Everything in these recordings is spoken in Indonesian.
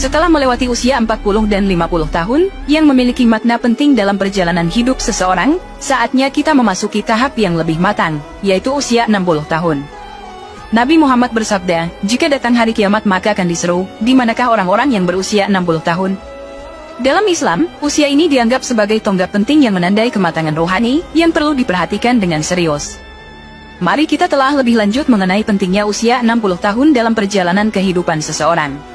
Setelah melewati usia 40 dan 50 tahun, yang memiliki makna penting dalam perjalanan hidup seseorang, saatnya kita memasuki tahap yang lebih matang, yaitu usia 60 tahun. Nabi Muhammad bersabda, jika datang hari kiamat maka akan diseru, di manakah orang-orang yang berusia 60 tahun? Dalam Islam, usia ini dianggap sebagai tonggak penting yang menandai kematangan rohani, yang perlu diperhatikan dengan serius. Mari kita telah lebih lanjut mengenai pentingnya usia 60 tahun dalam perjalanan kehidupan seseorang.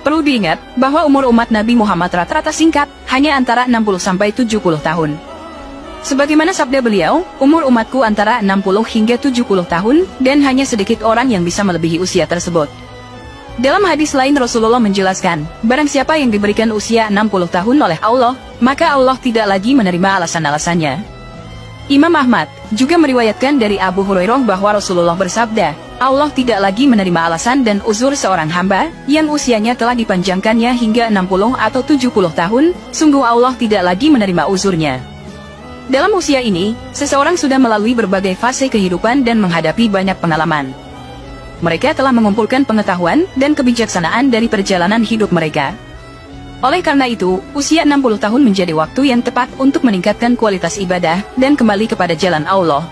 Perlu diingat, bahwa umur umat Nabi Muhammad rata-rata singkat, hanya antara 60-70 tahun. Sebagaimana sabda beliau, umur umatku antara 60 hingga 70 tahun, dan hanya sedikit orang yang bisa melebihi usia tersebut. Dalam hadis lain Rasulullah menjelaskan, barang siapa yang diberikan usia 60 tahun oleh Allah, maka Allah tidak lagi menerima alasan-alasannya. Imam Ahmad juga meriwayatkan dari Abu Hurairah bahwa Rasulullah bersabda, Allah tidak lagi menerima alasan dan uzur seorang hamba yang usianya telah dipanjangkannya hingga 60 atau 70 tahun, sungguh Allah tidak lagi menerima uzurnya. Dalam usia ini, seseorang sudah melalui berbagai fase kehidupan dan menghadapi banyak pengalaman. Mereka telah mengumpulkan pengetahuan dan kebijaksanaan dari perjalanan hidup mereka. Oleh karena itu, usia 60 tahun menjadi waktu yang tepat untuk meningkatkan kualitas ibadah dan kembali kepada jalan Allah.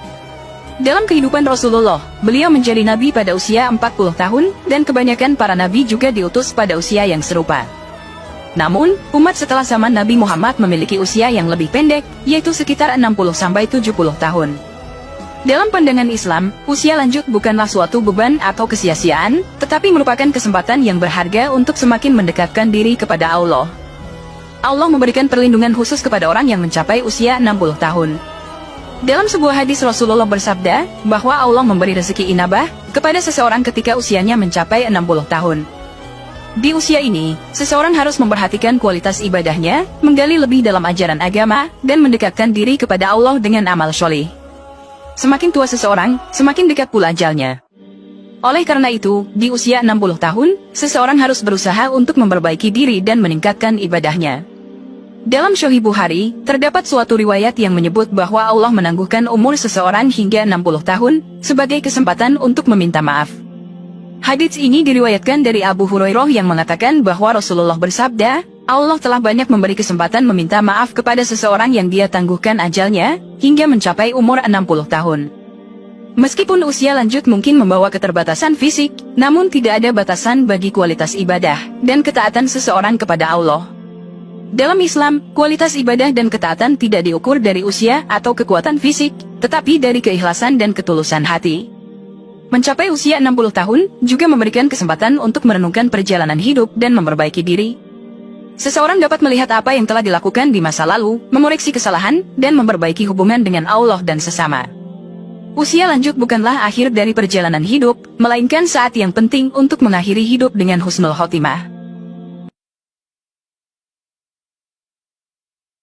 Dalam kehidupan Rasulullah, beliau menjadi nabi pada usia 40 tahun, dan kebanyakan para nabi juga diutus pada usia yang serupa. Namun, umat setelah zaman Nabi Muhammad memiliki usia yang lebih pendek, yaitu sekitar 60-70 tahun. Dalam pandangan Islam, usia lanjut bukanlah suatu beban atau kesia-siaan, tetapi merupakan kesempatan yang berharga untuk semakin mendekatkan diri kepada Allah. Allah memberikan perlindungan khusus kepada orang yang mencapai usia 60 tahun. Dalam sebuah hadis Rasulullah bersabda, bahwa Allah memberi rezeki inabah kepada seseorang ketika usianya mencapai 60 tahun. Di usia ini, seseorang harus memperhatikan kualitas ibadahnya, menggali lebih dalam ajaran agama, dan mendekatkan diri kepada Allah dengan amal sholih. Semakin tua seseorang, semakin dekat pula ajalnya. Oleh karena itu, di usia 60 tahun, seseorang harus berusaha untuk memperbaiki diri dan meningkatkan ibadahnya. Dalam Sahih Bukhari, terdapat suatu riwayat yang menyebut bahwa Allah menangguhkan umur seseorang hingga 60 tahun, sebagai kesempatan untuk meminta maaf. Hadits ini diriwayatkan dari Abu Hurairah yang mengatakan bahwa Rasulullah bersabda, Allah telah banyak memberi kesempatan meminta maaf kepada seseorang yang dia tangguhkan ajalnya, hingga mencapai umur 60 tahun. Meskipun usia lanjut mungkin membawa keterbatasan fisik, namun tidak ada batasan bagi kualitas ibadah, dan ketaatan seseorang kepada Allah. Dalam Islam, kualitas ibadah dan ketaatan tidak diukur dari usia atau kekuatan fisik, tetapi dari keikhlasan dan ketulusan hati. Mencapai usia 60 tahun juga memberikan kesempatan untuk merenungkan perjalanan hidup dan memperbaiki diri. Seseorang dapat melihat apa yang telah dilakukan di masa lalu, mengoreksi kesalahan, dan memperbaiki hubungan dengan Allah dan sesama. Usia lanjut bukanlah akhir dari perjalanan hidup, melainkan saat yang penting untuk mengakhiri hidup dengan husnul khotimah.